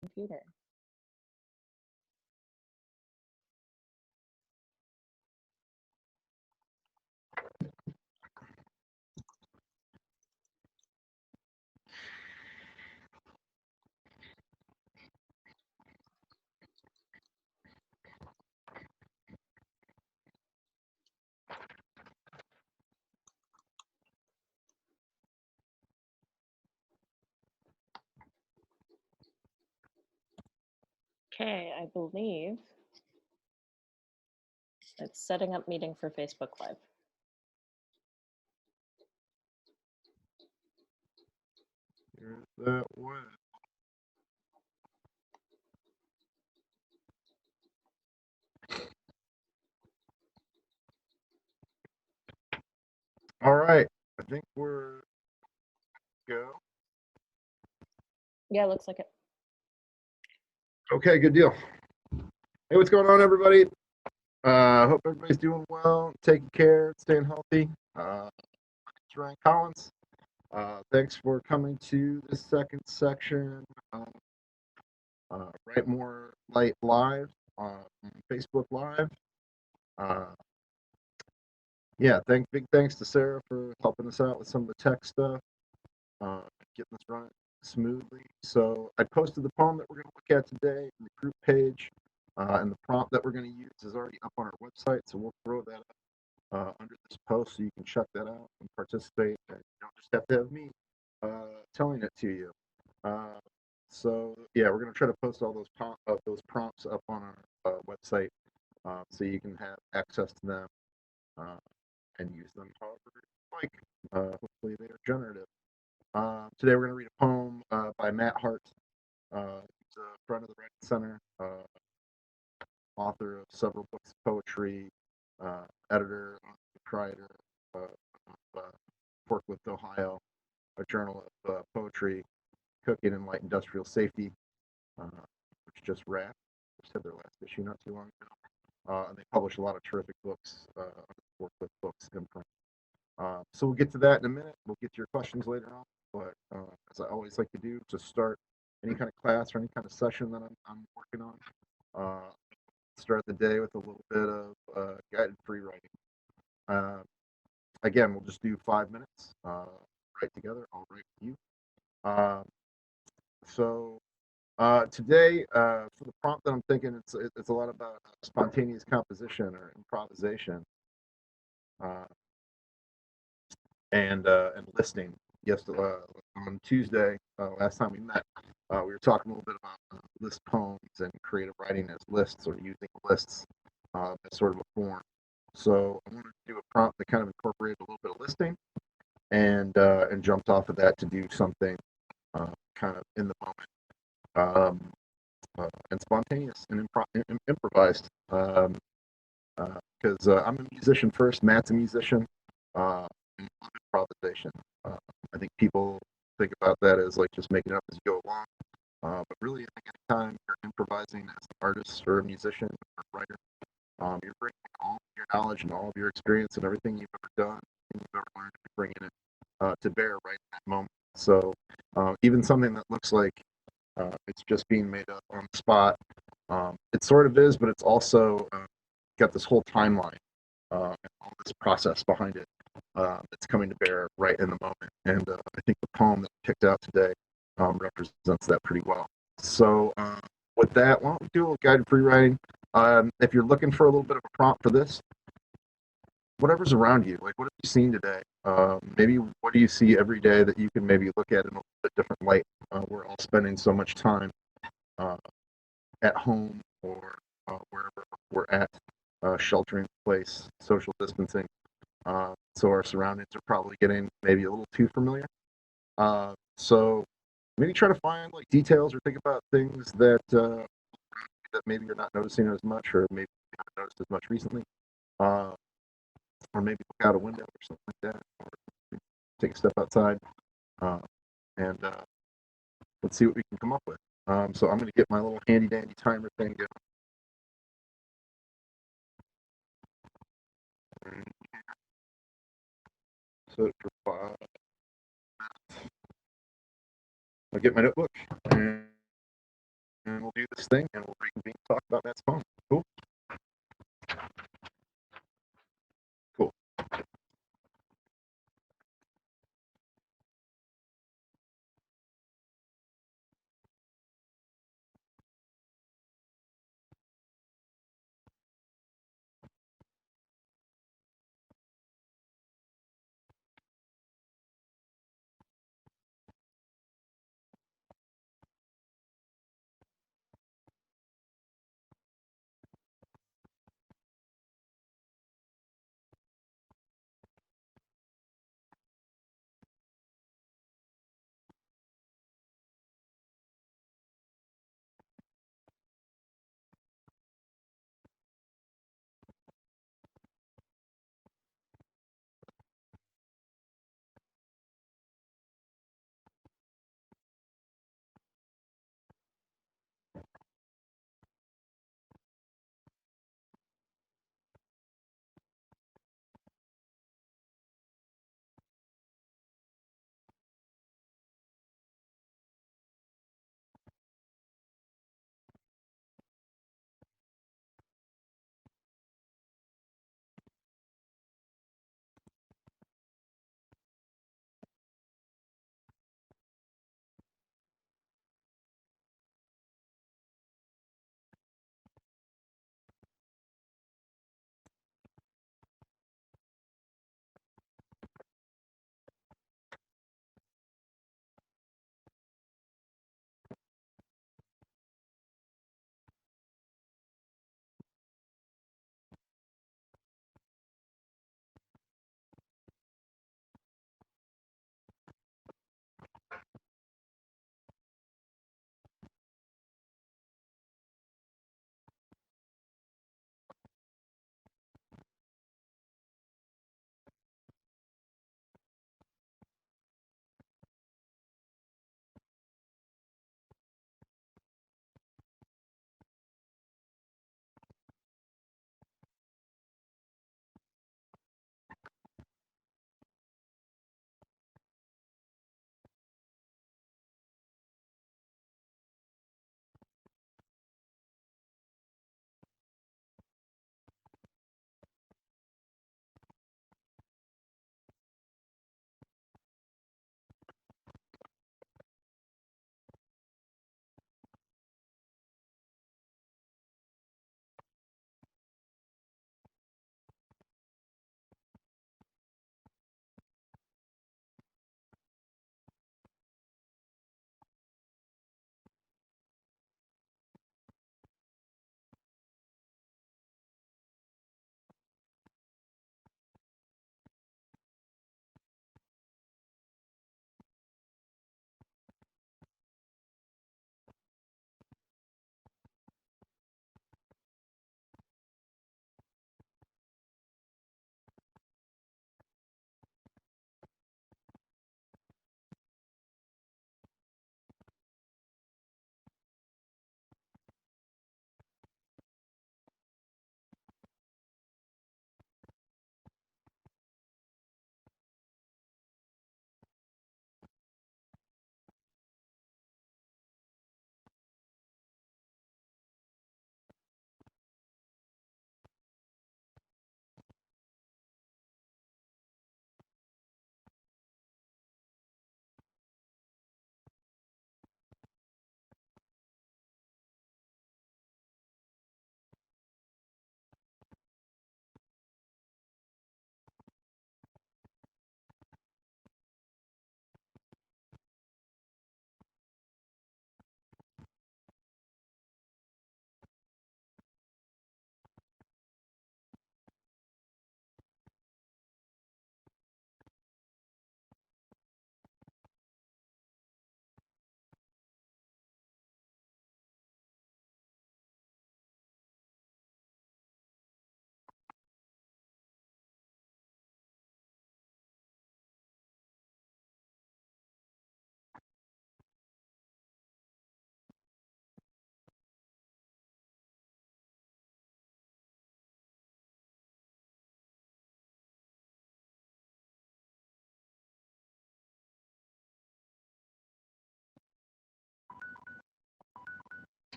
computer. Okay, I believe it's setting up meeting for Facebook Live. Here's that way. All right, I think we're go. Yeah, looks like it. Okay, good deal. Hey, what's going on, everybody? Hope everybody's doing well, taking care, staying healthy. It's Ryan Collins. Thanks for coming to the second section. Write More Light Live on Facebook Live. Yeah, big thanks to Sarah for helping us out with some of the tech stuff, getting this running smoothly. So I posted the poem that we're going to look at today in the group page, and the prompt that we're going to use is already up on our website. So we'll throw that up under this post so you can check that out and participate. And you don't just have to have me telling it to you. So yeah, we're going to try to post all those prompts up on our website so you can have access to them and use them however you like. Hopefully they are generative. Today we're going to read a poem by Matt Hart. He's a friend of the Writing Center, author of several books of poetry, editor, proprietor of Forklift, Ohio, a journal of poetry, cooking, and light industrial safety, which just wrapped. Just had their last issue not too long ago. And they publish a lot of terrific books under Forklift Books imprint. So we'll get to that in a minute. We'll get to your questions later on. But as I always like to do, to start any kind of class or any kind of session that I'm working on, start the day with a little bit of guided free writing. Again, we'll just do 5 minutes. Write together. I'll write with you. So today, for the prompt that I'm thinking, it's a lot about spontaneous composition or improvisation. And listening. Yes, on Tuesday, last time we met, we were talking a little bit about list poems and creative writing as lists or using lists as sort of a form. So I wanted to do a prompt that kind of incorporated a little bit of listing and jumped off of that to do something kind of in the moment and spontaneous and improvised. Because I'm a musician first, Matt's a musician. Improvisation. I think people think about that as like just making it up as you go along. But really, I think anytime you're improvising as an artist or a musician or a writer, you're bringing all of your knowledge and all of your experience and everything you've ever done and you've ever learned, you're bringing it to bear right in that moment. So even something that looks like it's just being made up on the spot, it sort of is, but it's also got this whole timeline and all this process behind it that's coming to bear right in the moment. And I think the poem that I picked out today represents that pretty well. So with that, why don't we do a little guided free writing? If you're looking for a little bit of a prompt for this, whatever's around you, like what have you seen today? Maybe what do you see every day that you can maybe look at in a little bit different light? We're all spending so much time uh, at home or wherever we're at, sheltering in place, social distancing. So our surroundings are probably getting maybe a little too familiar. So maybe try to find like details or think about things that maybe you're not noticing as much, or maybe you haven't noticed as much recently, uh, or maybe look out a window or something like that, or take a step outside, uh, and let's see what we can come up with. So I'm going to get my little handy dandy timer thing going. So for 5, I'll get my notebook and and we'll do this thing, and we'll reconvene and talk about Matt's phone. Cool. Cool.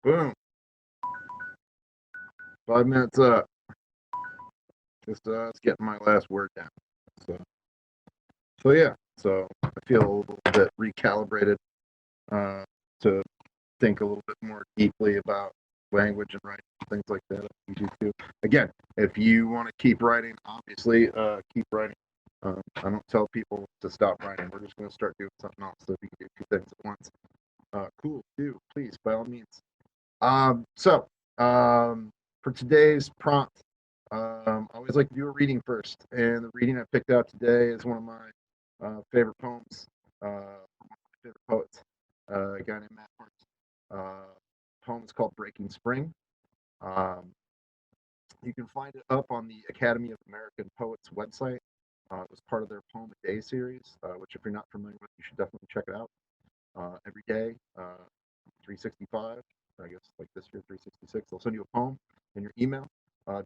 Boom. 5 minutes up. Just getting my last word down. So yeah. So I feel a little bit recalibrated to think a little bit more deeply about language and writing, things like that. You too. Again, if you want to keep writing, obviously, keep writing. I don't tell people to stop writing. We're just going to start doing something else. So if you can do 2 things at once, cool. Do please, by all means. For today's prompt, I always like to do a reading first, and the reading I picked out today is one of my favorite poems, from one of my favorite poets, a guy named Matt Hart. Poem is called Breaking Spring. Um, you can find it up on the Academy of American Poets website. It was part of their Poem a Day series, which if you're not familiar with, you should definitely check it out. Every day, 365, I guess like this year, 366, they'll send you a poem in your email.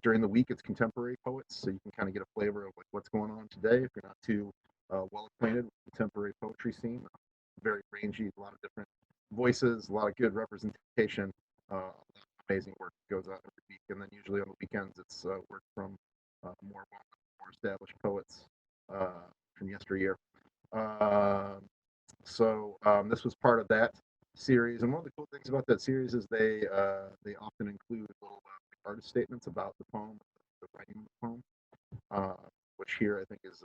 During the week, it's contemporary poets, so you can kind of get a flavor of like what's going on today if you're not too well acquainted with the contemporary poetry scene. Very rangy, a lot of different voices, a lot of good representation. Amazing work goes out every week, and then usually on the weekends, it's work from more established poets from yesteryear. This was part of that series, and one of the cool things about that series is they often include little artist statements about the poem, the writing of the poem, which here I think is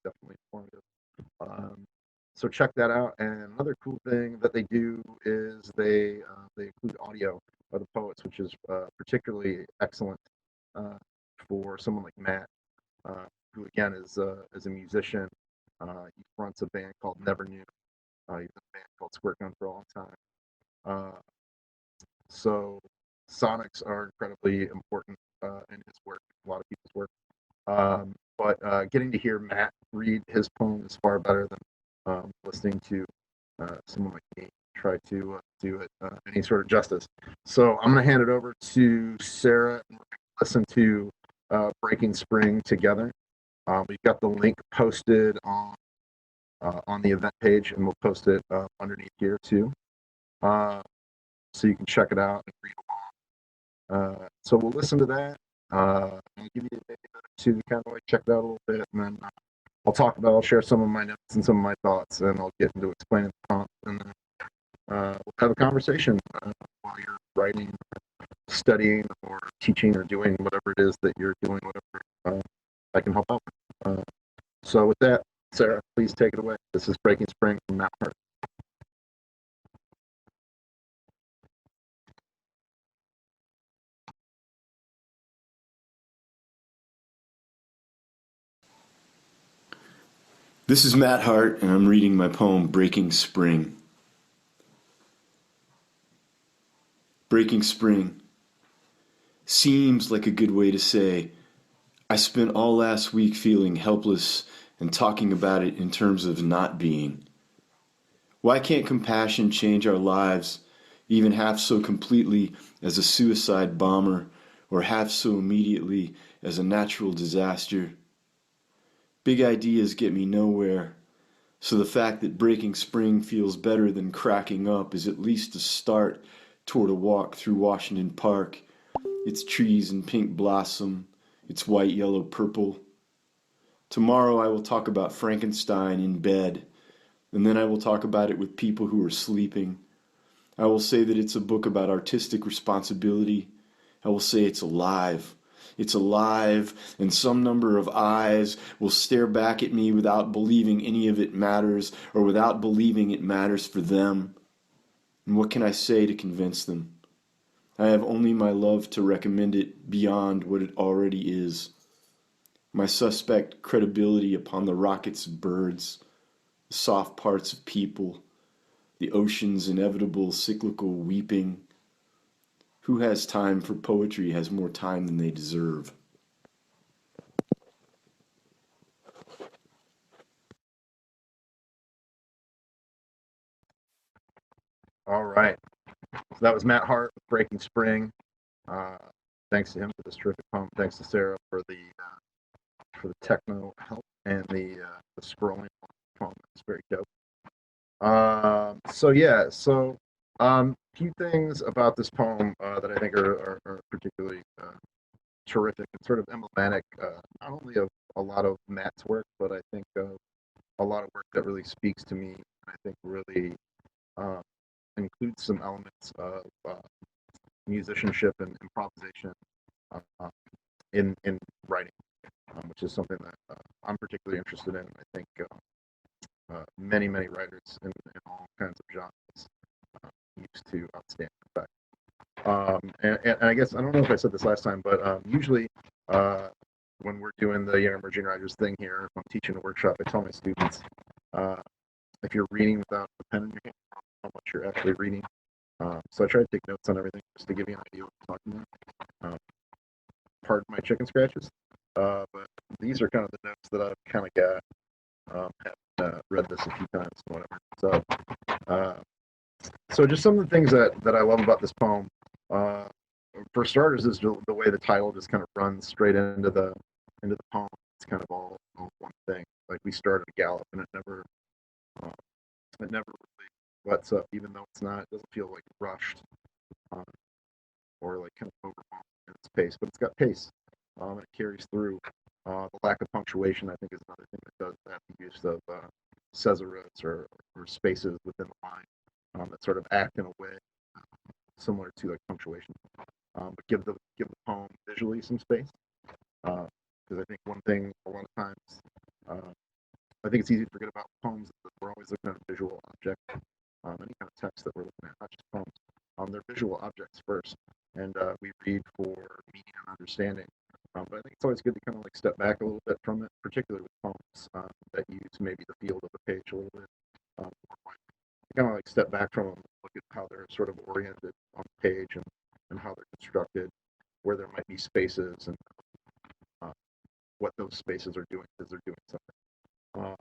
definitely informative. So check that out. And another cool thing that they do is they include audio of the poets, which is particularly excellent for someone like Matt, who again is a musician. He fronts a band called Never Knew. He's in a band called Squirt Gun for a long time. So sonics are incredibly important in his work, a lot of people's work. But getting to hear Matt read his poem is far better than listening to someone like me try to do it any sort of justice. So I'm going to hand it over to Sarah and we're going to listen to Breaking Spring together. We've got the link posted on the event page, and we'll post it underneath here too, so you can check it out and read along. So we'll listen to that. I'll give you a minute to kind of like check it out a little bit, and then I'll share some of my notes and some of my thoughts, and I'll get into explaining the prompt, and then we'll have a conversation while you're writing, studying, or teaching, or doing whatever it is that you're doing, whatever I can help out with. So with that, Sarah, please take it away. This is Breaking Spring from Matt Hart. This is Matt Hart, and I'm reading my poem, Breaking Spring. Breaking Spring seems like a good way to say, I spent all last week feeling helpless and talking about it in terms of not being. Why can't compassion change our lives, even half so completely as a suicide bomber, or half so immediately as a natural disaster? Big ideas get me nowhere, so the fact that breaking spring feels better than cracking up is at least a start toward a walk through Washington Park, its trees in pink blossom, its white, yellow, purple. Tomorrow I will talk about Frankenstein in bed, and then I will talk about it with people who are sleeping. I will say that it's a book about artistic responsibility. I will say it's alive. It's alive, and some number of eyes will stare back at me without believing any of it matters, or without believing it matters for them. And what can I say to convince them? I have only my love to recommend it beyond what it already is. My suspect credibility upon the rockets of birds, the soft parts of people, the ocean's inevitable cyclical weeping. Who has time for poetry has more time than they deserve. All right. So that was Matt Hart with Breaking Spring. Thanks to him for this terrific poem. Thanks to Sarah for the techno help and the scrolling poem. It's very dope. few things about this poem that I think are particularly terrific and sort of emblematic, not only of a lot of Matt's work, but I think of a lot of work that really speaks to me. I think really uh, includes some elements of musicianship and improvisation uh, in writing, which is something that I'm particularly interested in. I think many writers in all kinds of genres used to outstanding effect. And I guess I don't know if I said this last time, but usually when we're doing the Young Emerging Writers thing here, if I'm teaching a workshop, I tell my students uh, if you're reading without a pen in your hand, how much you're actually reading. So I try to take notes on everything just to give you an idea what I'm talking about. Pardon my chicken scratches, but these are kind of the notes that I've kind of got. Have read this a few times, whatever. So just some of the things that I love about this poem. For starters, is the way the title just kind of runs straight into the poem. It's kind of all one thing. Like we start at a gallop, and uh, it never really lets up, even though it's not. It doesn't feel like rushed or like kind of overwhelmed in its pace, but it's got pace. And it carries through. The lack of punctuation, I think, is another thing that does that. The use of caesaras or spaces within the line that sort of act in a way similar to like punctuation, but give the poem visually some space. Because I think one thing a lot of times, I think it's easy to forget about poems that we're always looking at a visual object. Any kind of text that we're looking at, not just poems. They're visual objects first, and we read for meaning and understanding. But I think it's always good to kind of like step back a little bit from it, particularly with poems that use maybe the field of the page a little bit. Kind of like step back from them, look at how they're sort of oriented on the page and how they're constructed, where there might be spaces and what those spaces are doing because they're doing something.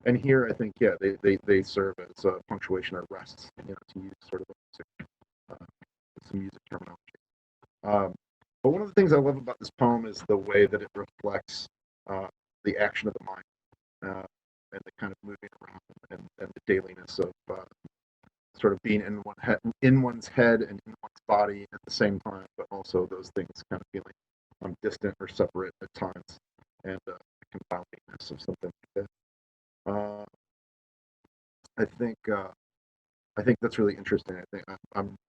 And here, I think, yeah, they serve as punctuation or rests, to use sort of some music terminology. But one of the things I love about this poem is the way that it reflects the action of the mind and the kind of moving around and the dailiness of sort of being in one's head and in one's body at the same time, but also those things kind of feeling distant or separate at times, and the confoundingness of something like that. I think that's really interesting. I think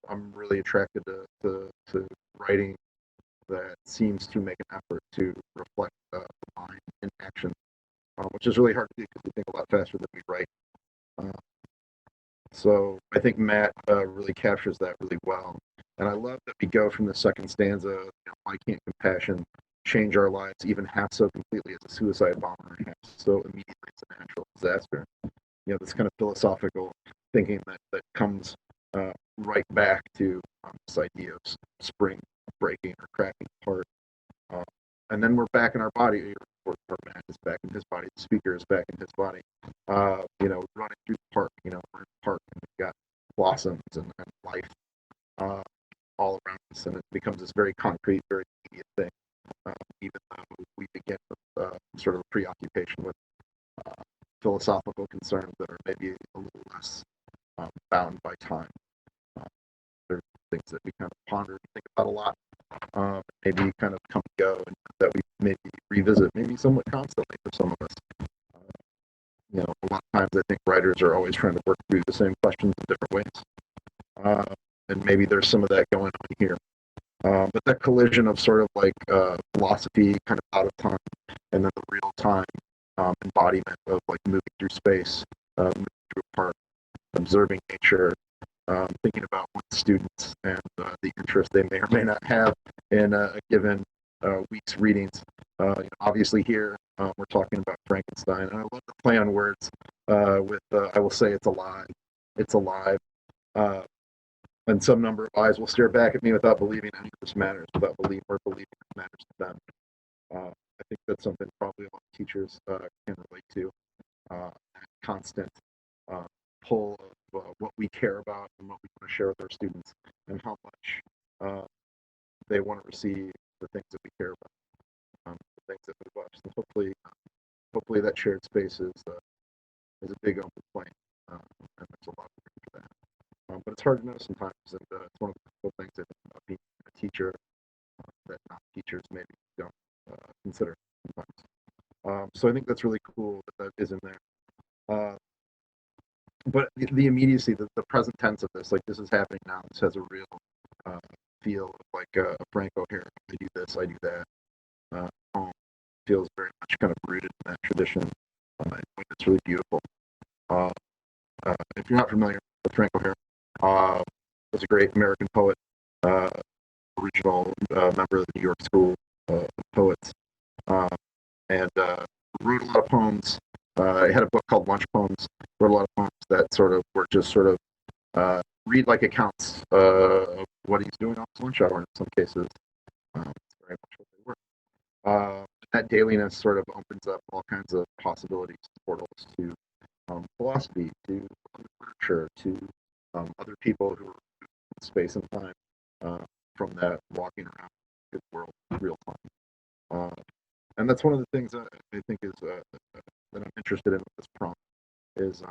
I'm really attracted to writing that seems to make an effort to reflect the mind in action, which is really hard to do because we think a lot faster than we write. So I think Matt really captures that really well. And I love that we go from the second stanza, why can't compassion change our lives even half so completely as a suicide bomber, half so immediately as a natural disaster? This kind of philosophical thinking that comes right back to this idea of spring breaking or cracking apart. And then we're back in our body. Or Matt is back in his body. The speaker is back in his body. Running through the park. We're in the park and we've got blossoms and life all around us, and it becomes this very concrete, very immediate thing. Even though we begin with sort of a preoccupation with philosophical concerns that are maybe a little less bound by time. There's things that we kind of ponder and think about a lot. Maybe kind of come and go, and that we maybe revisit, maybe somewhat constantly for some of us. A lot of times I think writers are always trying to work through the same questions in different ways. And maybe there's some of that going on here. But that collision of sort of like philosophy kind of out of time and then the real time embodiment of like moving through space, moving through a park, observing nature, thinking about one's students and the interest they may or may not have in a given week's readings. Obviously here we're talking about Frankenstein, and I love the play on words with I will say it's alive. It's alive. And some number of eyes will stare back at me without believing any of this matters, without believing it matters to them. I think that's something probably a lot of teachers can relate to. Constant pull of what we care about and what we want to share with our students, and how much they want to receive the things that we care about, the things that move us. And hopefully that shared space is a big open flame, and there's a lot of room for that. but it's hard to know sometimes, and it's one of the cool things I think about being a teacher that non-teachers maybe don't consider sometimes. So I think that's really cool that that is in there. But the immediacy, the present tense of this, like this is happening now. This has a real feel of like a Franco here. I do this, I do that. Poem feels very much kind of rooted in that tradition. It's really beautiful. If you're not familiar with Franco Harris, was a great American poet, original member of the New York School of Poets, and wrote a lot of poems. He had a book called Lunch Poems. Wrote a lot of poems that sort of were just sort of read like accounts of what he's doing on his lunch hour. In some cases, it's very much what they were. That dailiness sort of opens up all kinds of possibilities, portals to philosophy, to literature, to other people who are in space and time from that walking around his world in real time. And that's one of the things that I think is that I'm interested in with this prompt is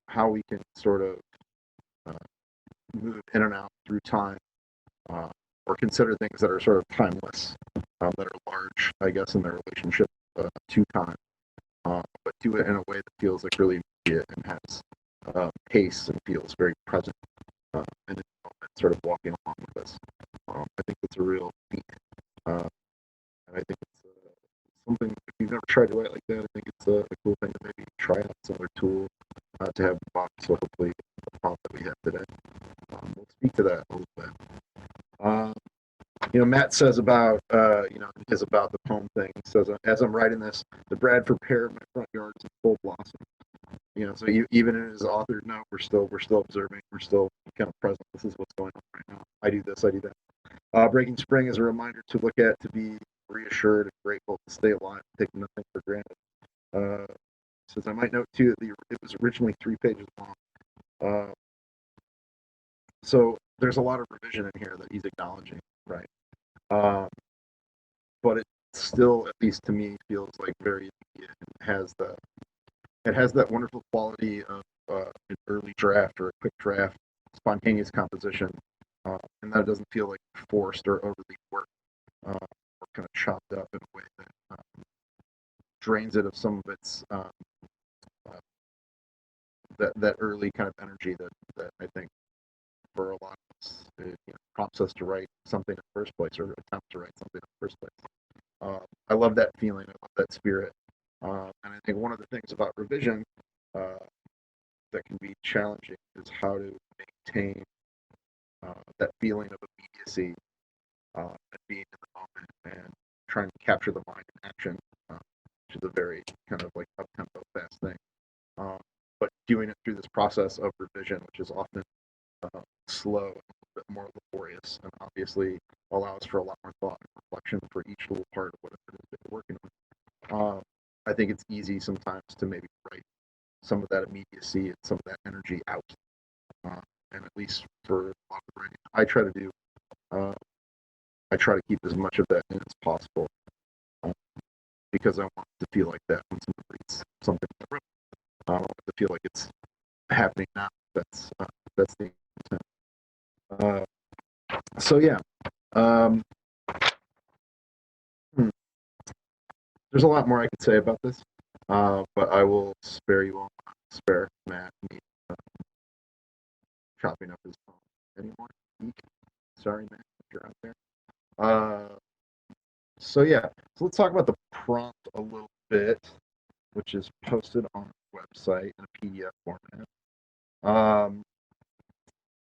how we can sort of move in and out through time or consider things that are sort of timeless, that are large, I guess, in their relationship to time, but do it in a way that feels like really immediate and has pace and feels very present and sort of walking along with us. I think that's a real feat. And I think it's something, if you've never tried to write like that, I think it's a cool thing to maybe try out. It's another tool to have in the box. So hopefully the prompt that we have today will speak to that a little bit. Matt says about, is about the poem thing. He says, as I'm writing this, the Bradford pear in my front yard is in full blossom. So even in his authored note, we're still observing, we're still kind of present. This is what's going on right now. I do this, I do that. Breaking Spring is a reminder to look at, to be reassured and grateful, to stay alive, take nothing for granted. Says I might note too that it was originally 3 pages long. So there's a lot of revision in here that he's acknowledging, right? But it still, at least to me, feels like very immediate and has that wonderful quality of an early draft or a quick draft, spontaneous composition, and that it doesn't feel like forced or overly worked or kind of chopped up in a way that drains it of some of its that early kind of energy that I think for a lot of us prompts us to write something in the first place, or attempt to write something in the first place. I love that feeling. I love that spirit. And I think one of the things about revision that can be challenging is how to maintain that feeling of immediacy and being in the moment and trying to capture the mind in action, which is a very kind of like up-tempo fast thing. But doing it through this process of revision, which is often slow and a bit more laborious, and obviously allows for a lot more thought and reflection for each little part of what it is that you're working on. I think it's easy sometimes to maybe write some of that immediacy and some of that energy out. And at least for a lot of writing, I try to do. I try to keep as much of that in as possible because I want it to feel like that when someone reads something I wrote. I want it to feel like it's happening now. That's the intent. So yeah. There's a lot more I could say about this, but I will spare Matt me chopping up his phone anymore. Sorry, Matt, if you're out there. So yeah, so let's talk about the prompt a little bit, which is posted on the website in a PDF format.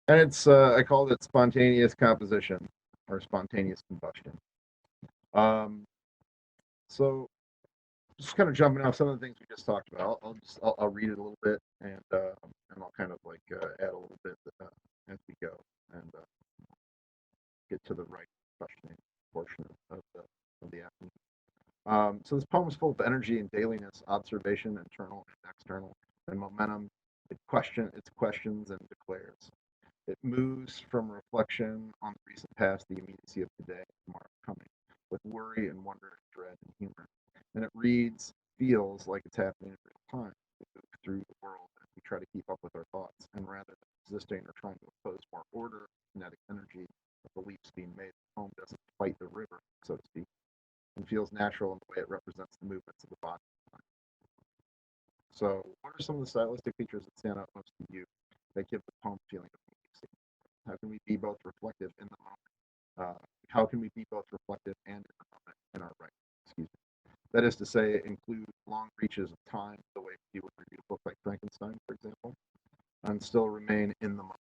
And it's I called it spontaneous composition or spontaneous combustion. So just kind of jumping off some of the things we just talked about. I'll read it a little bit and I'll kind of like add a little bit as we go and get to the right questioning portion of the afternoon. So this poem is full of energy and dailiness, observation, internal and external, and momentum. It questions and declares. It moves from reflection on the recent past, the immediacy of today, tomorrow coming, with worry and wonder and dread and humor. And it reads, feels like it's happening in real time. We move through the world and we try to keep up with our thoughts, and rather than resisting or trying to impose more order, kinetic energy, the leaps being made, the poem doesn't fight the river, so to speak, and feels natural in the way it represents the movements of the body. So, what are some of the stylistic features that stand out most to you that give the poem feeling of immediacy? How can we be both reflective in the moment? How can we be both reflective and in the moment in our writing? Excuse me. That is to say, include long reaches of time, the way you would read a book like Frankenstein, for example, and still remain in the moment.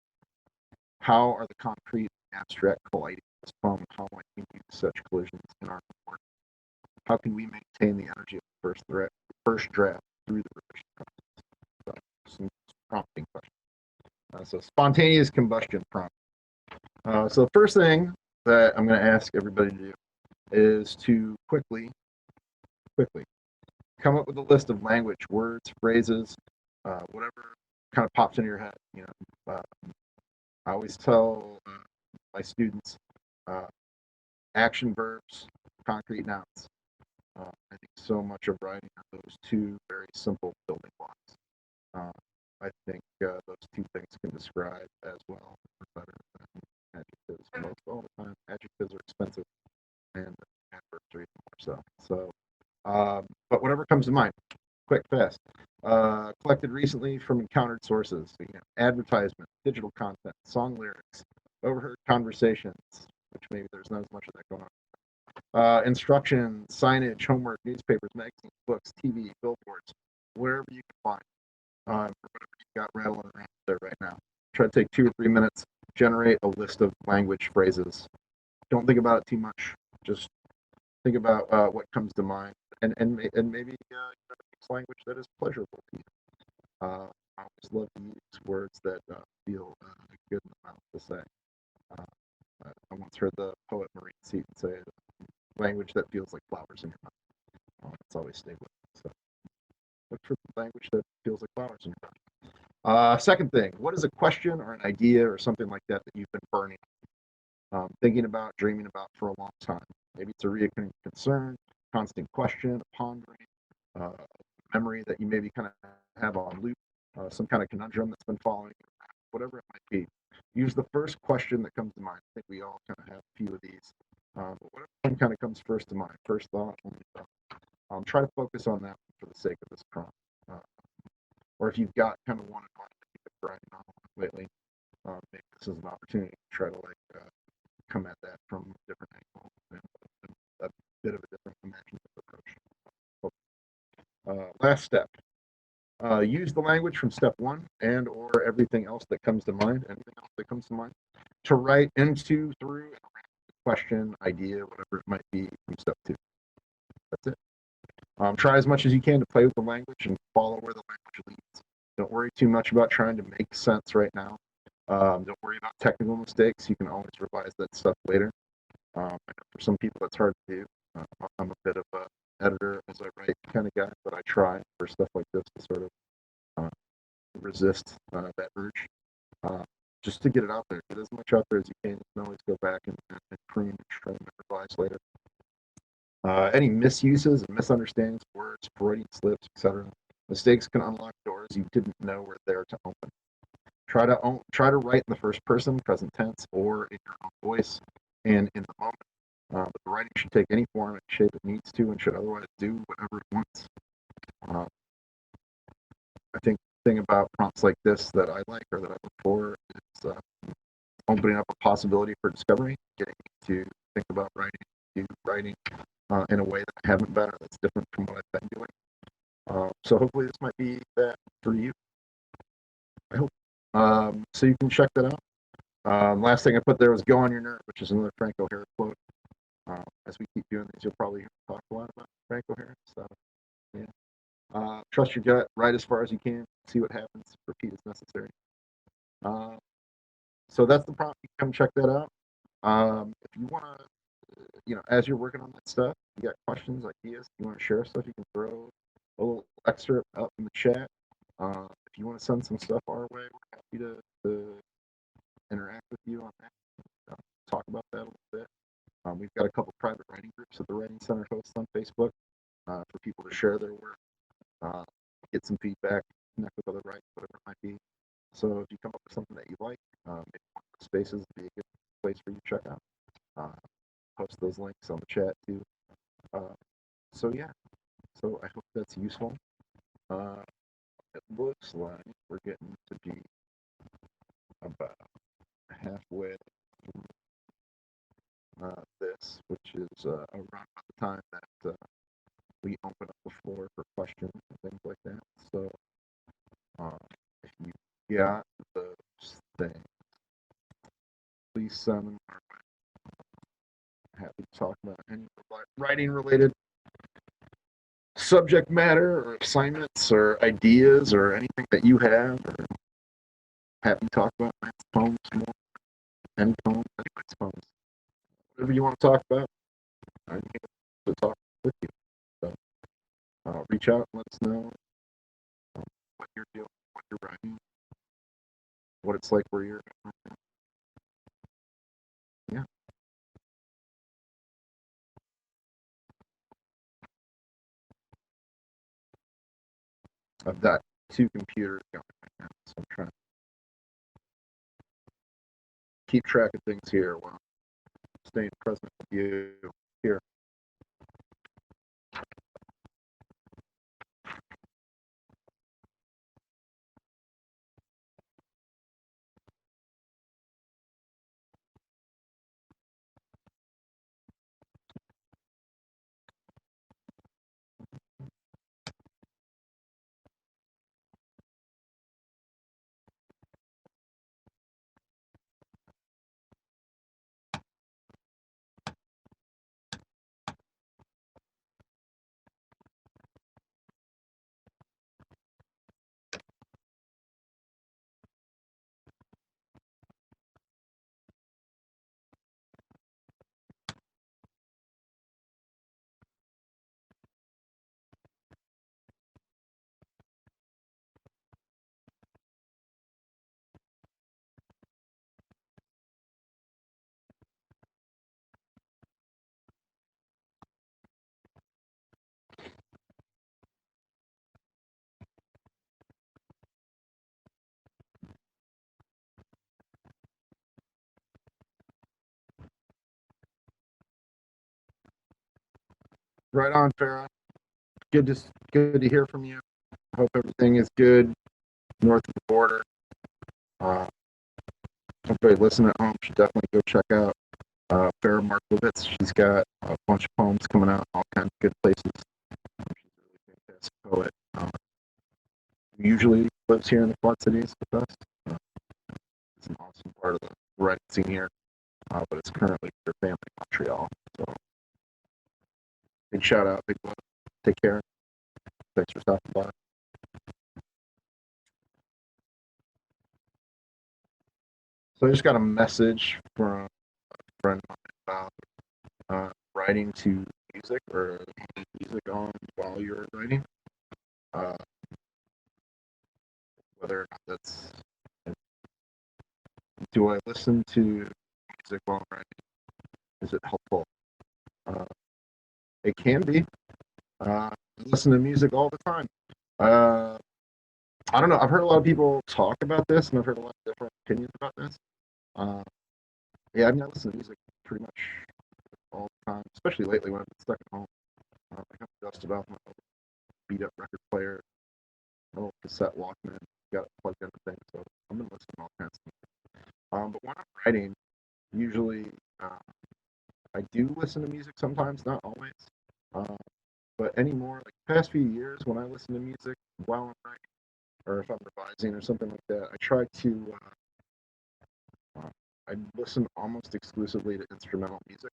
How are the concrete and abstract colliding in this poem? How might we use such collisions in our work? How can we maintain the energy of the first draft through the revision process? So, some prompting questions. So spontaneous combustion prompt. So the first thing that I'm going to ask everybody to do is to quickly come up with a list of language, words, phrases, whatever kind of pops into your head. I always tell my students action verbs, concrete nouns. I think so much of writing are those two very simple building blocks. I think those two things can describe as well or better than adjectives most all the time. Adjectives are expensive, and adverbs are even more so. But whatever comes to mind, quick, fast. Collected recently from encountered sources, advertisement, digital content, song lyrics, overheard conversations, which maybe there's not as much of that going on. Instruction, signage, homework, newspapers, magazines, books, TV, billboards, wherever you can find, whatever you got rattling around there right now. Try to take 2 or 3 minutes, generate a list of language phrases. Don't think about it too much. Just think about what comes to mind, and maybe language that is pleasurable to you. I always love to use words that feel good in the mouth to say. I once heard the poet Maureen Seaton say, language that feels like flowers in your mouth. It's always stayed with me. So look for language that feels like flowers in your mouth. Second thing, what is a question or an idea or something like that that you've been burning, thinking about, dreaming about for a long time? Maybe it's a recurring concern, constant question, pondering, memory that you maybe kind of have on loop, some kind of conundrum that's been following you around, whatever it might be. Use the first question that comes to mind. I think we all kind of have a few of these. But whatever one kind of comes first to mind, first thought, only thought. Try to focus on that for the sake of this prompt. Or if you've got kind of one in mind that you've been grinding on lately, maybe this is an opportunity to try to come at that from a different angle and a bit of a different imaginative approach. Last step. Use the language from step 1 and or everything else that comes to mind, to write into, through, and around the question, idea, whatever it might be from step 2. That's it. Try as much as you can to play with the language and follow where the language leads. Don't worry too much about trying to make sense right now. Don't worry about technical mistakes. You can always revise that stuff later. I know for some people that's hard to do. I'm a bit of a editor as I write kind of guy, but I try for stuff like this to sort of resist that urge. Just to get it out there. Get as much out there as you can. You can always go back and prune and trim and revise later. Any misuses and misunderstandings of words, Freudian slips, etc. Mistakes can unlock doors you didn't know were there to open. Try to write in the first person, present tense, or in your own voice and in the moment. But the writing should take any form and shape it needs to, and should otherwise do whatever it wants. I think the thing about prompts like this that I like or that I look for is opening up a possibility for discovery, getting me to think about writing in a way that I haven't been, or that's different from what I've been doing. So hopefully this might be that for you. I hope. So you can check that out. Last thing I put there was "Go on your nerve," which is another Frank O'Hara quote. As we keep doing these, you'll probably talk a lot about Frank O'Hara. So, yeah. Trust your gut. Write as far as you can. See what happens. Repeat as necessary. So that's the prompt. You can come check that out. If you want to, as you're working on that stuff, you got questions, ideas, you want to share stuff, you can throw a little excerpt up in the chat. If you want to send some stuff our way, we're happy to interact with you on that. Talk about that a little bit. We've got a couple private writing groups that the Writing Center hosts on Facebook for people to share their work, get some feedback, connect with other writers, whatever it might be. So if you come up with something that you like, maybe one of the spaces would be a good place for you to check out. Post those links on the chat too. So yeah, so I hope that's useful. It looks like we're getting to be about halfway through this, which is around about the time that we open up the floor for questions and things like that. So if you got those things, please send them our way. Happy to talk about any writing related subject matter or assignments or ideas or anything that you have. Or happy to talk about Matt's poems more. Any poems, anybody's poems. Whatever you want to talk about, I'm here to talk with you. So reach out and let us know what you're doing, what you're writing, what it's like where you're at. Yeah. I've got 2 computers going right now, so I'm trying to keep track of things here while staying present with you here. Right on, Farah. Good to hear from you. Hope everything is good north of the border. Everybody listen at home should definitely go check out Farah Markowitz. She's got a bunch of poems coming out, all kinds of good places. She's a really fantastic poet. Usually lives here in the Quad Cities with us. It's an awesome part of the writing scene here, but it's currently with her family in Montreal. So big shout out, big love. Take care. Thanks for stopping by. So I just got a message from a friend of mine about writing to music or music on while you're writing. Whether or not that's, do I listen to music while I'm writing? Is it helpful? It can be. I listen to music all the time. I don't know. I've heard a lot of people talk about this, and I've heard a lot of different opinions about this. Yeah, I mean, I listen to music pretty much all the time, especially lately when I've been stuck at home. I kind of dusted off my old beat up record player, my old cassette Walkman, got it plugged into things, so I've been listening to all kinds of music. But when I'm writing, usually I do listen to music sometimes, not always. But anymore, like the past few years, when I listen to music while I'm writing, or if I'm revising or something like that, I try to I listen almost exclusively to instrumental music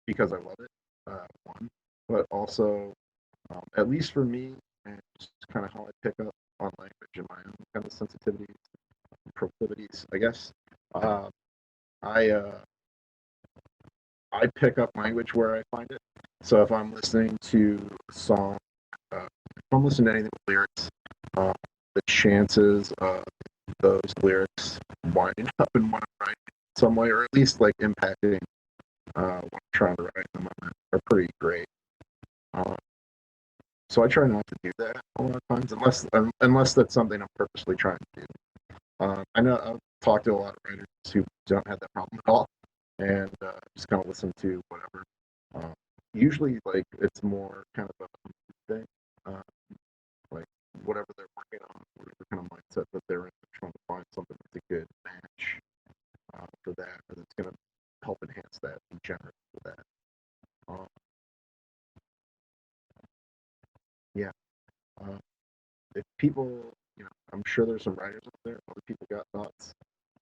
because I love it. One, but also, at least for me, and just kind of how I pick up on language and my own kind of sensitivities, proclivities, I guess. I I pick up language where I find it. So if I'm listening to a song, if I'm listening to anything with lyrics, the chances of those lyrics winding up in what I'm writing in some way, or at least like impacting what I'm trying to write in the moment, are pretty great. So I try not to do that a lot of times, unless that's something I'm purposely trying to do. I know I've talked to a lot of writers who don't have that problem at all, and just kind of listen to whatever. Um, Usually, like it's more kind of a thing, uh, like whatever they're working on, whatever kind of mindset that they're in, they're trying to find something that's a good match for that, and it's going to help enhance that and generate for that. Um, yeah. Uh, if people, I'm sure there's some writers out there. Other people got thoughts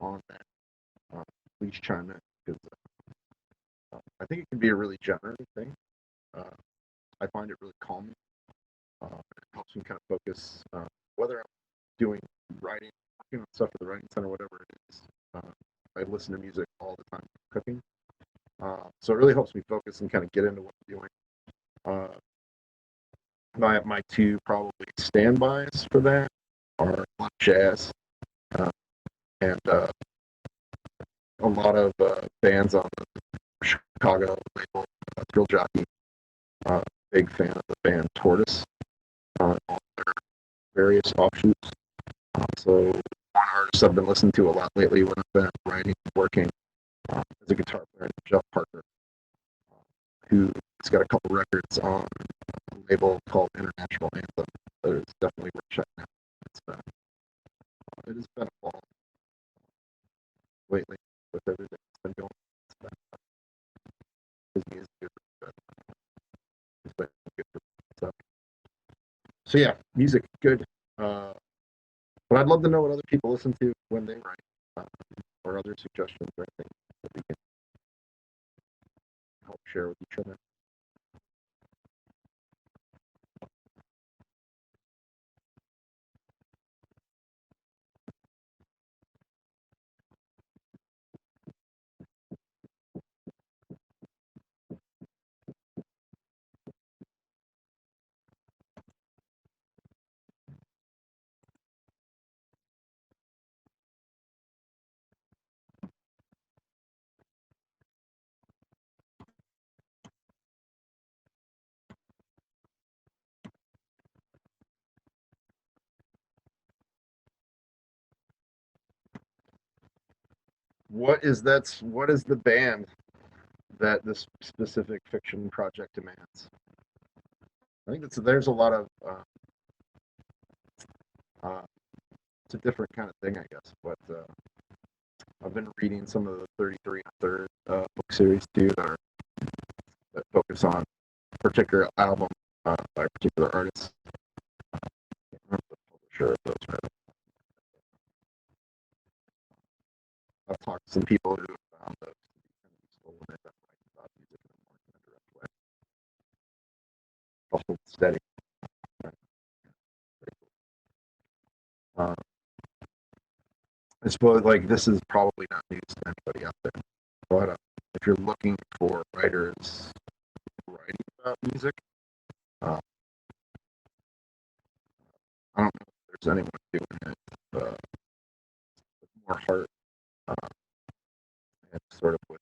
on that. Please chime in because I think it can be a really generative thing. Uh, I find it really calming. It helps me kind of focus, whether I'm doing writing, working on stuff for the writing center, whatever it is. I listen to music all the time cooking, so it really helps me focus and kind of get into what I'm doing. My two probably standbys for that are a lot of jazz and a lot of bands on the Chicago label, Thrill Jockey. Big fan of the band Tortoise on all their various offshoots. So one artist I've been listening to a lot lately when I've been writing and working is a guitar player named Jeff Parker, who's got a couple records on a label called International Anthem that is definitely worth checking out. It has been a while lately with everything that's been going on. His music is really good. It's been good for stuff. So yeah, music good. But I'd love to know what other people listen to when they write, or other suggestions or anything that we can help share with each other. What is the band that this specific fiction project demands? I think there's a lot of uh, it's a different kind of thing, I guess. But I've been reading some of the 33 and a Third book series too that focus on a particular album by a particular artist. I can't remember the publisher of those. Right? I've talked to some people who have found those to be kind of useful when they've been writing about music in a more indirect way. I'll hold steady. Uh, I suppose like this is probably not news to anybody out there, but if you're looking for writers writing about music, uh, I don't know if there's anyone doing it with more heart and sort of with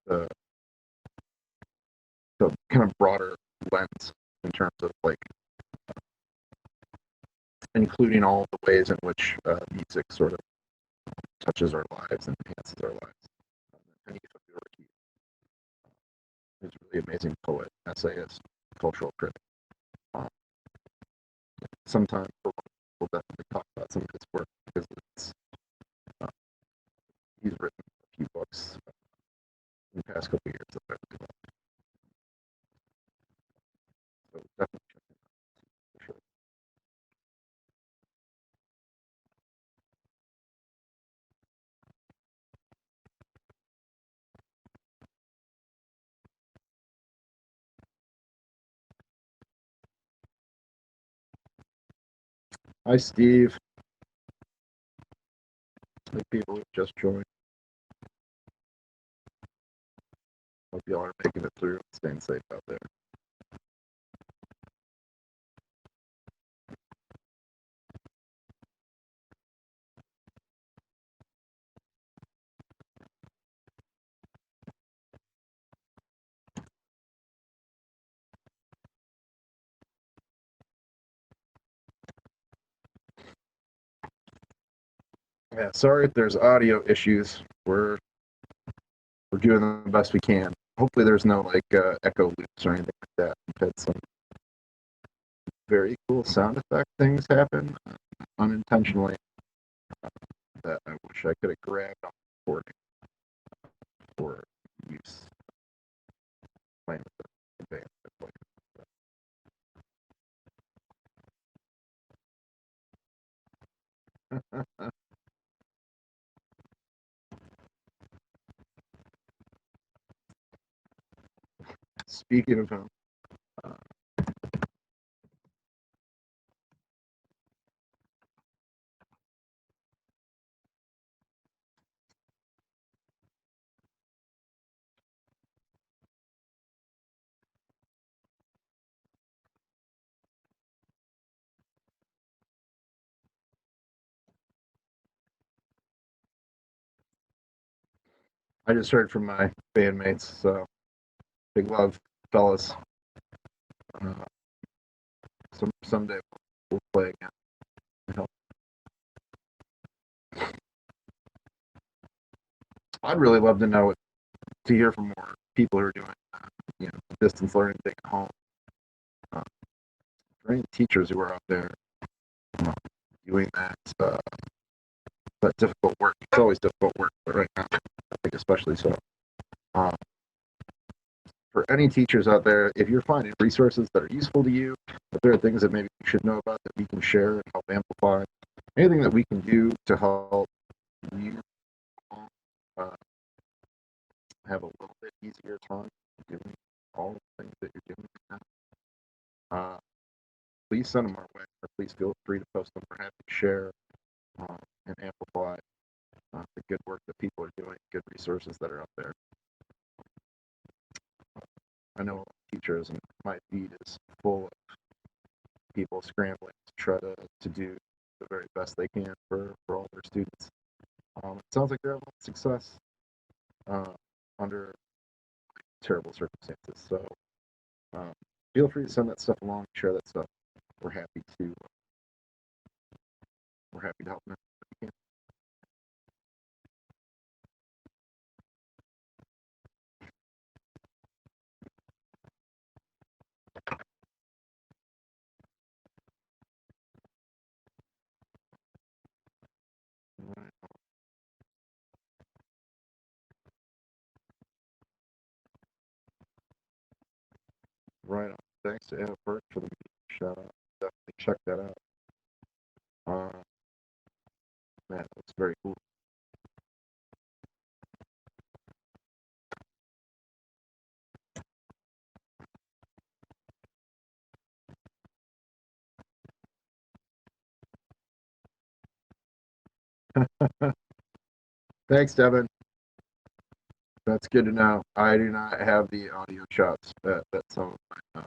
the, the kind of broader lens in terms of like including all the ways in which music sort of touches our lives and enhances our lives. And he's a really amazing poet, essayist, cultural critic. Um, Sometimes we'll definitely talk about some of his work because uh, he's written a few books in the past couple of years that I really love. So definitely check him out for sure. Hi, Steve. Hi, people who just joined. Hope y'all are making it through and staying safe out there. Yeah, sorry if there's audio issues. We're doing the best we can. Hopefully, there's no like echo loops or anything like that. We've had some very cool sound effect things happen unintentionally that I wish I could have grabbed on recording for use playing with the band. Speaking of him, uh, I just heard from my bandmates, so big love, fellas. Uh, someday we'll play again. I hope. I'd really love to know to hear from more people who are doing distance learning thing at home. Uh, for any teachers who are out there doing that difficult work. It's always difficult work, but right now, I think especially so. Um, for any teachers out there, if you're finding resources that are useful to you, if there are things that maybe you should know about that we can share and help amplify, anything that we can do to help you uh, have a little bit easier time doing all the things that you're doing right now, please send them our way, or please feel free to post them. We're happy to share and amplify the good work that people are doing, good resources that are out there. I know teachers, and my feed is full of people scrambling to try to do the very best they can for all their students. It sounds like they're having success under terrible circumstances. So feel free to send that stuff along, share that stuff. We're happy to help them. Right on. Thanks to Anna Burke for the shout out. Definitely check that out. Man, it looks very cool. Thanks, Devin. That's good to know. I do not have the audio chops that some of my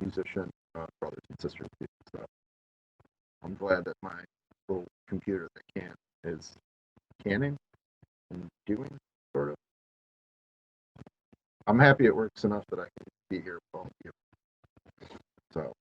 musician brothers and sisters do. So I'm glad that my little computer that can is canning and doing sort of. I'm happy it works enough that I can be here with all of you. So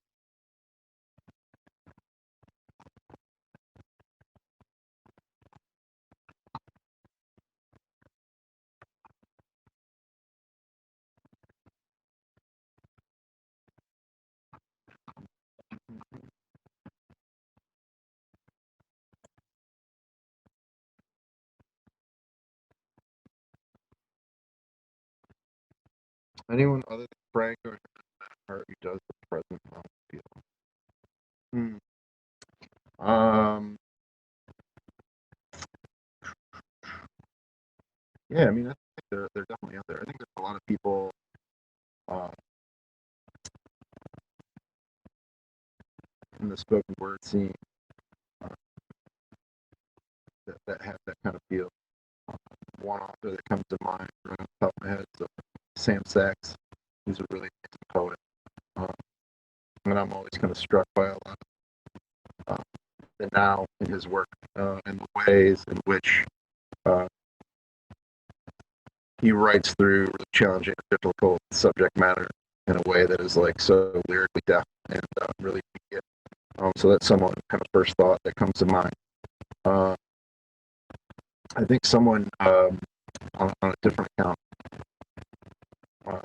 anyone other than Frank or who does the present field? Yeah, I mean, I think they're definitely out there. I think there's a lot of people uh, in the spoken word scene uh, that have that kind of feel. One author that comes to mind right off the top of my head is Sam Sachs. He's a really amazing poet. And I'm always kind of struck by a lot of the now in his work and the ways in which he writes through really challenging, difficult subject matter in a way that is like so lyrically deft and really immediate. So that's someone kind of first thought that comes to mind. I think someone on a different account, uh,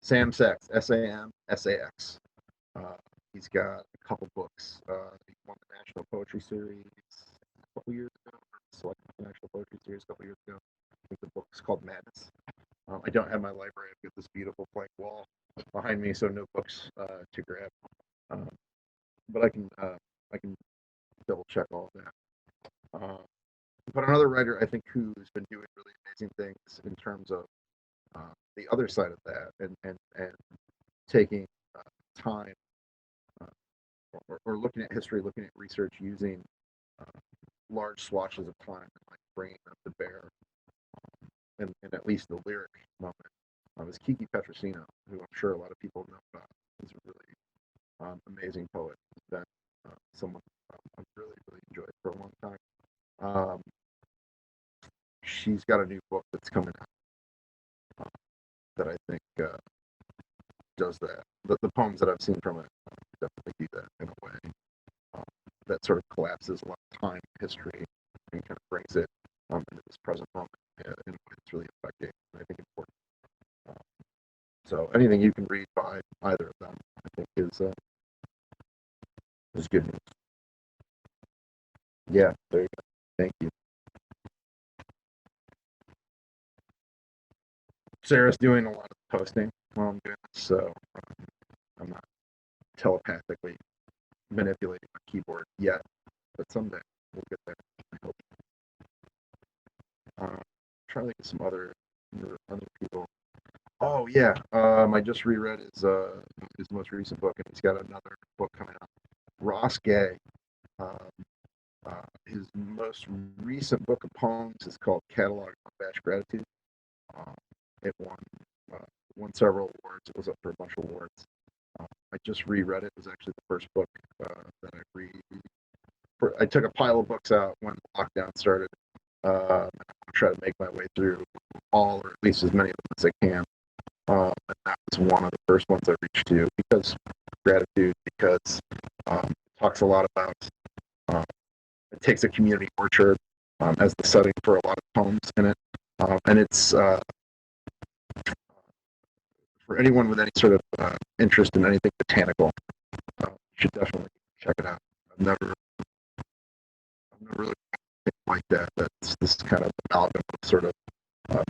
Sam Sachs, SAMSAX. He's got a couple books. He won the National Poetry Series a couple years ago, selected the National Poetry Series a couple years ago. I think the book's called Madness. I don't have my library. I've got this beautiful blank wall behind me, so no books to grab. Um, but I can double check all of that. But another writer I think who's been doing really amazing things in terms of the other side of that, and taking time or looking at history, looking at research, using large swatches of time and like bringing them to bear, and at least the lyric moment. Is Kiki Petrosino, who I'm sure a lot of people know about. He's a really amazing poet. He's been someone I've really enjoyed for a long time. Um, she's got a new book that's coming out that I think does that. The poems that I've seen from it definitely do that in a way um, that sort of collapses a lot of time, history, and kind of brings it into this present moment in a way that's really effective and I think important. So anything you can read by either of them, I think, is good news. Yeah, there you go. Thank you. Sarah's doing a lot of posting while I'm doing this, so I'm not telepathically manipulating my keyboard yet, but someday we'll get there. I hope. Trying to think of some other people. Oh yeah, I just reread his most recent book, and he's got another book coming out. Ross Gay. Um, his most recent book of poems is called Catalog of Unabashed Gratitude. Uh, it uh, won several awards. It was up for a bunch of awards. I just reread it. It was actually the first book that I read. I took a pile of books out when lockdown started. I'm try to make my way through all, or at least as many of them as I can. And that was one of the first ones I reached to because gratitude, because it talks a lot about, it takes a community orchard as the setting for a lot of poems in it. And it's for anyone with any sort of interest in anything botanical, you should definitely check it out. I've never really like that. That's this kind of amalgam of sort of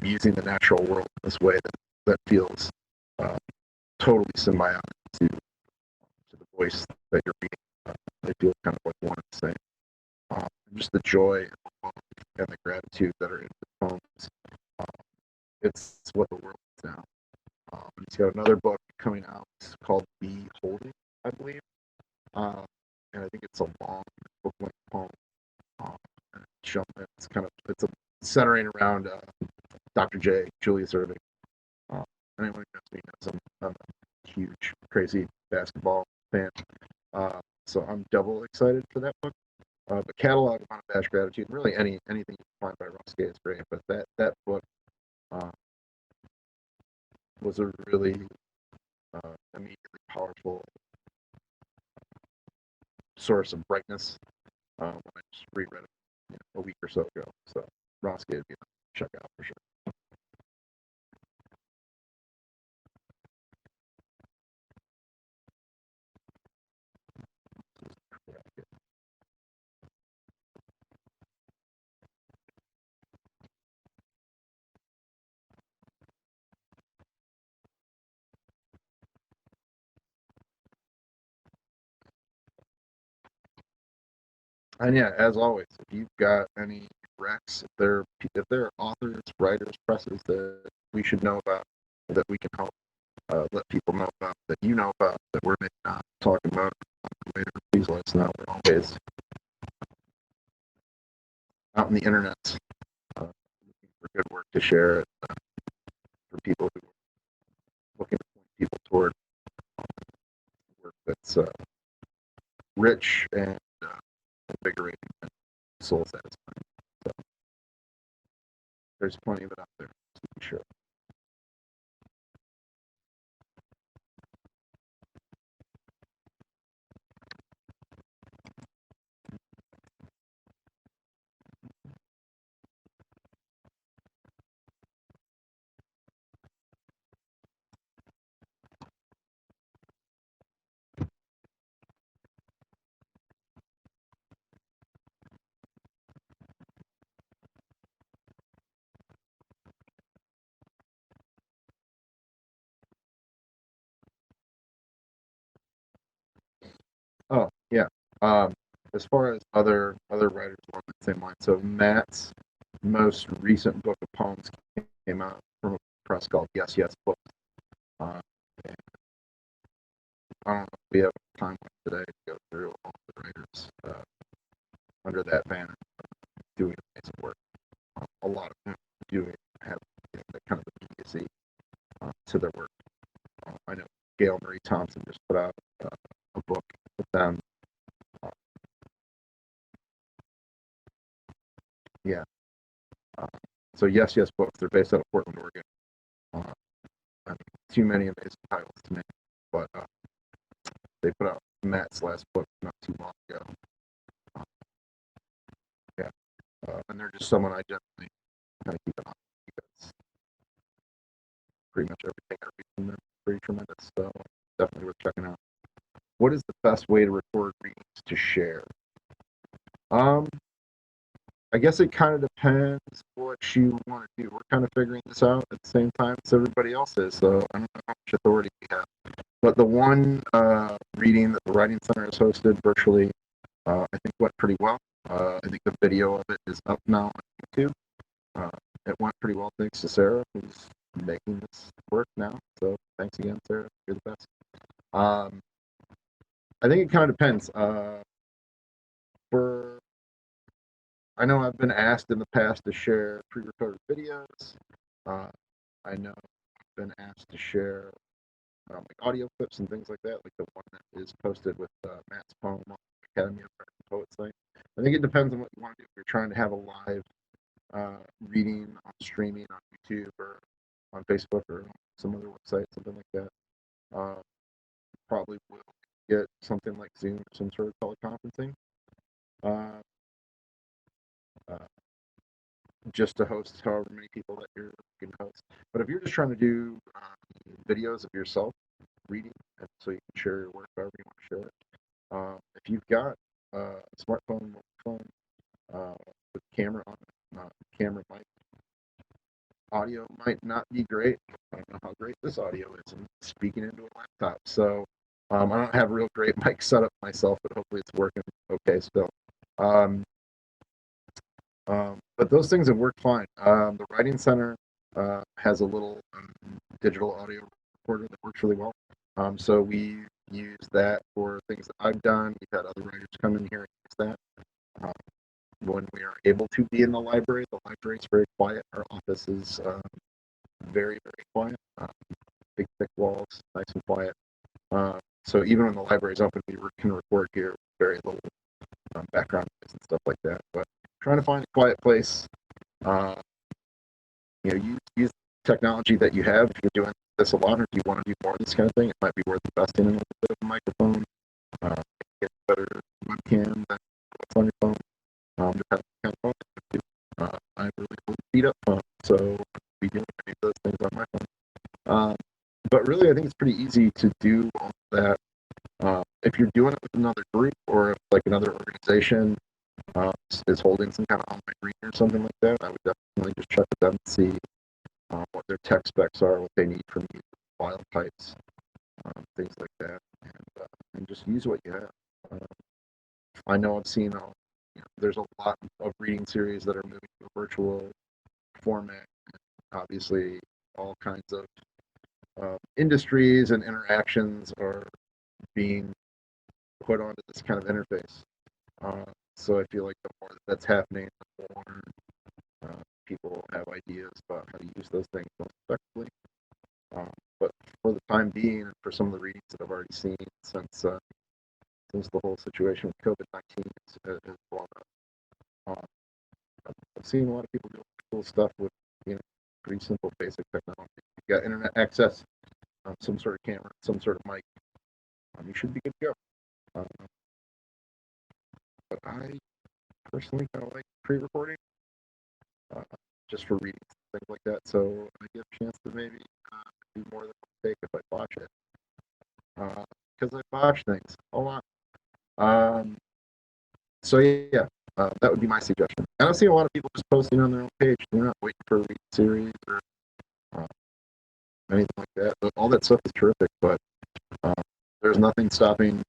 using the natural world in this way that feels totally symbiotic to the voice that you're reading. They feel kind of like one and the same. Just the joy and the gratitude that are in the poems. It's what the world is now. He's got another book coming out called Be Holding, I believe. And I think it's a long book-length poem. It's kind of centering around Dr. J, Julius Erving. Anyone who knows me knows I'm a huge, crazy basketball fan. So I'm double excited for that book. But Catalog of Unabashed Gratitude, really anything you can find by Ross Gay is great. But that book was a really immediately powerful source of brightness when I just reread it a week or so ago. So Ross Gay would be a check out for sure. And yeah, as always, if you've got any recs, if there are authors, writers, presses that we should know about, that we can help let people know about, that you know about, that we're maybe not talking about later, please let us know. We're always out on the internet looking for good work to share for people who are looking to point people toward work that's rich and invigorating and soul satisfying. So there's plenty of it out there, to be sure. As far as other writers along the same line, so Matt's most recent book of poems came out from a press called Yes Yes Books. And I don't know if we have time today to go through all the writers under that banner doing amazing work. A lot of them doing have that kind of immediacy to their work. I know Gail Marie Thompson just put out a book with them. Yeah. So Yes Yes Books. They're based out of Portland, Oregon. I mean, too many amazing titles to name, but they put out Matt's last book not too long ago. Yeah, and they're just someone I definitely kind of keep an eye on because pretty much everything I read from them is pretty tremendous. So definitely worth checking out. What is the best way to record readings to share? I guess it kind of depends what you want to do. We're kind of figuring this out at the same time as everybody else is, so I don't know how much authority we have. But the one reading that the Writing Center has hosted virtually, I think went pretty well. I think the video of it is up now on YouTube. It went pretty well thanks to Sarah, who's making this work now. So thanks again, Sarah. You're the best. I think it kind of depends. I know I've been asked in the past to share pre-recorded videos. I know I've been asked to share like audio clips and things like that, like the one that is posted with Matt's poem on the Academy of Arts and Poets site. I think it depends on what you want to do. If you're trying to have a live reading on streaming on YouTube or on Facebook or on some other website, something like that, probably will get something like Zoom or some sort of teleconferencing. Just to host however many people that you can host. But if you're just trying to do videos of yourself reading, and so you can share your work however you want to share it, if you've got a smartphone, mobile phone with camera on it, camera mic, audio might not be great. I don't know how great this audio is. I'm speaking into a laptop, so I don't have a real great mic setup myself, but hopefully it's working okay still. But those things have worked fine. The Writing Center has a little digital audio recorder that works really well. So we use that for things that I've done. We've had other writers come in here and use that. When we are able to be in the library is very quiet. Our office is very, very quiet. Big, thick walls, nice and quiet. So even when the library is open, we can record here with very little background noise and stuff like that. But trying to find a quiet place. Use technology that you have. If you're doing this a lot, or if you want to do more of this kind of thing, it might be worth investing in a little bit of a microphone. Get a better webcam than what's on your phone. Depending on the kind of phone you do. I have really cool beat up phone, so I'll be doing any of those things on my phone. But really, I think it's pretty easy to do all that. If you're doing it with another group or if like another organization is holding some kind of online reading or something like that, I would definitely just check with them and see what their tech specs are, what they need from you, file types, things like that, and just use what you have. I know I've seen there's a lot of reading series that are moving to a virtual format. Obviously, all kinds of industries and interactions are being put onto this kind of interface. So I feel like the more that's happening, the more people have ideas about how to use those things most effectively. But for the time being, and for some of the readings that I've already seen since the whole situation with COVID-19 has blown up, I've seen a lot of people do cool stuff with pretty simple, basic technology. You've got internet access, some sort of camera, some sort of mic. You should be good to go. But I personally kind of like pre-recording, just for reading things like that. So I get a chance to maybe do more than one take if I botch it, because I botch things a lot. So yeah, that would be my suggestion. And I've seen a lot of people just posting on their own page. They're not waiting for a read series or anything like that. But all that stuff is terrific, but there's nothing stopping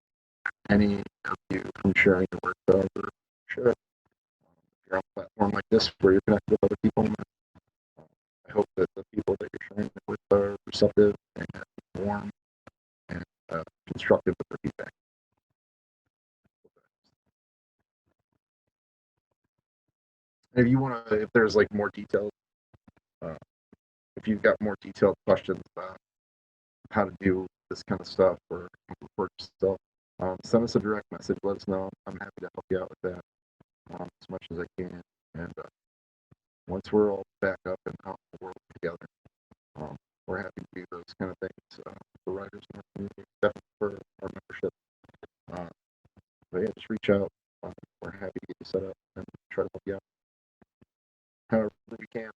any of you from sharing your work, however, share it. If you're on a platform like this where you're connected with other people, I hope that the people that you're sharing it with are receptive and warm and constructive with their feedback. If you want to, if there's like more details, if you've got more detailed questions about how to do this kind of stuff or report yourself, send us a direct message. Let us know. I'm happy to help you out with that as much as I can. And once we're all back up and out in the world together, we're happy to do those kind of things for writers in our community, definitely for our membership. But yeah, just reach out. We're happy to get you set up and try to help you out however we can.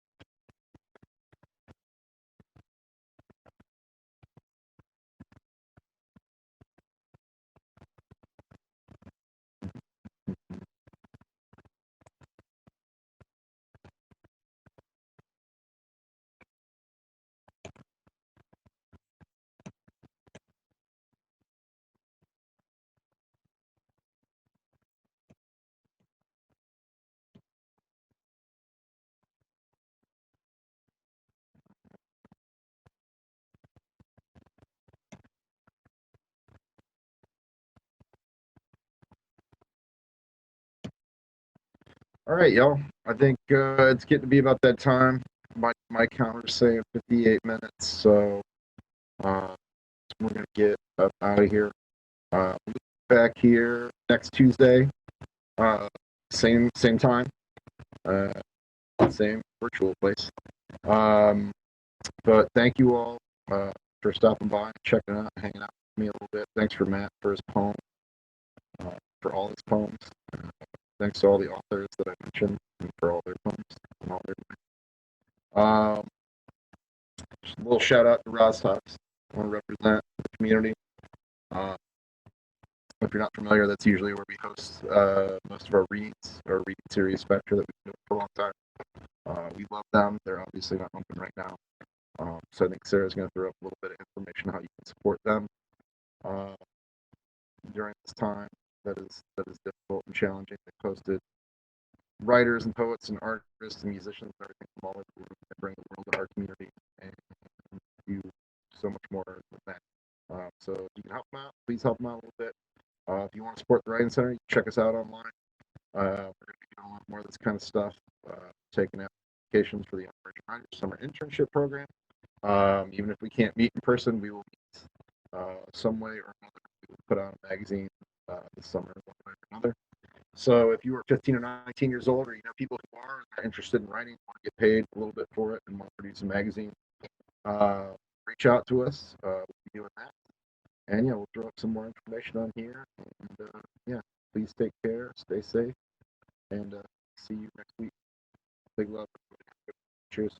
All right, y'all. I think it's getting to be about that time. My counter's saying 58 minutes, so we're gonna get up out of here. We'll be back here next Tuesday, same time, same virtual place. But thank you all for stopping by, checking out, hanging out with me a little bit. Thanks for Matt for his poem, for all his poems. Thanks to all the authors that I mentioned and for all their poems and all their. Just a little shout out to Roz Talks. I want to represent the community. If you're not familiar, that's usually where we host most of our readings, our reading series Spectre that we've been doing for a long time. We love them. They're obviously not open right now. So I think Sarah's going to throw up a little bit of information how you can support them during this time that is difficult and challenging. They posted writers and poets and artists and musicians and everything from all over the world that bring the world to our community and do so much more than that. So if you can help them out, please help them out a little bit. If you want to support the Writing Center, you can check us out online. We're going to be doing a lot more of this kind of stuff, taking applications for the Emerging Writers Summer Internship Program. Even if we can't meet in person, we will meet some way or another. We will put out a magazine this summer, one way or another. So if you are 15 or 19 years old, or you know people who are interested in writing, want to get paid a little bit for it, and want to produce a magazine, reach out to us. We'll be doing that. And yeah, we'll throw up some more information on here. And yeah, please take care, stay safe, and see you next week. Big love. Cheers.